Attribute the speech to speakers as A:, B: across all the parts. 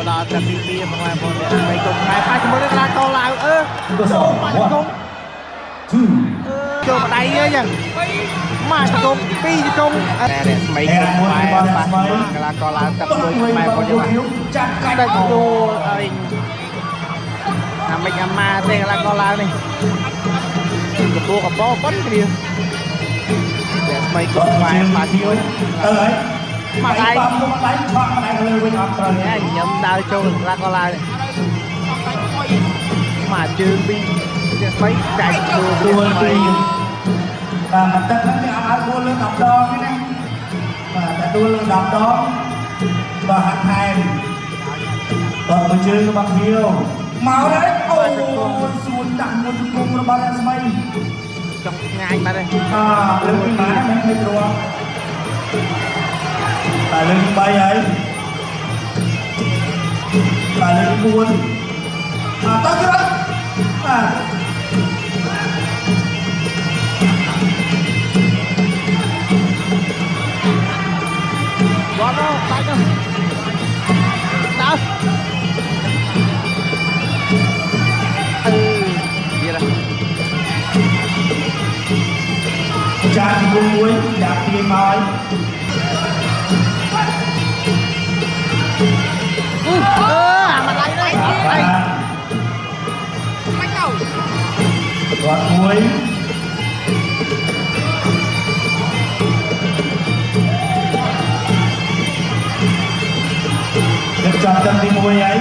A: ដល់តែពីបងប្អូនអ្នកបីគុំខ្មែរប៉ាជាមួយនឹងកីឡាករឡាវម៉ាច់គុំចូលម្ដាយហ្នឹងម៉ាច់គុំពីរជង្គង់តែស្មីគុំខ្មែរប៉ាកីឡាករឡាវទឹកមួយខ្មែរបងប្អូនចាក់កាច់ចូលឲ្យអាមិចអាម៉ាទេកីឡាករឡាវនេះកំពុងកបោប៉ុនគ្នាតែស្មីគុំខ្មែរប៉ាជួយទៅហើយមកដៃមកដៃឆក់មកដៃទៅលើវិញអត់ត្រូវទេញ៉ាំដើរចូលកីឡាករឡាវនេះមកជើងពីតែស្មីចាច់ចូលពីបាទមកទឹកហ្នឹងគេអត់ឲ្យដួលលើ10ដងទេណាបាទតែដួលលើ10ដងបាទហាត់ថែមបាទមកជើងរបស់ភៀវមកហើយអូសួនដាក់មួយជង្គង់របស់អ្នកស្មីចង់ងាយបាត់ហើយលើកពីបានមិនមិនរួចតែលើកទី3ហើយតែលើកទី4តើទៅបាទវ៉ាណូបាច់ទៅដើរទៀតចាក់ទី1ចាក់ពីមកហើយអាមកដៃនេះអីមិនទៅគាត់មួយទឹកចាប់ទឹកទី1ហើយ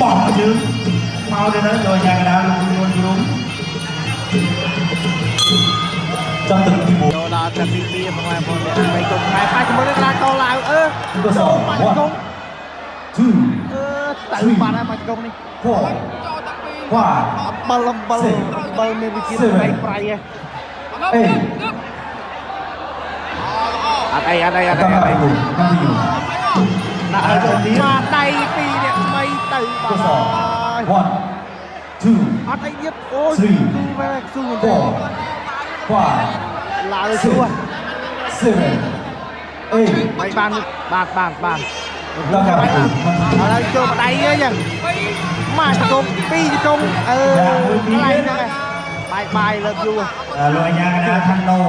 A: បោះជើងមកទៅដល់យកយ៉ាងកណ្ដាលលោកយួនចាំទឹកទី1ចូលដល់ទឹកទី2បងប្អូនអ្នកបីគុំខ្មែរប៉ាជាមួយនឹងកីឡាករឡាវចូលបាច់គុំទៅបាត់ហើយបាច់គុំនេះវ៉ាបលមានវិជាប្រៃប្រៃហ៎អត់អីដាក់ឲ្យទៅទៀតមកដៃពីរអ្នកថ្មីទៅបាទអត់អីទៀតអូយស៊ូមែនទេឡាវស៊ូមិនបានហើយចូលម្ដាយហ្នឹងម៉ាច់គុំពីរជង្គង់កន្លែងហ្នឹងបាយលើកយូរលោកអាញាកណ្ដាលខាងដូ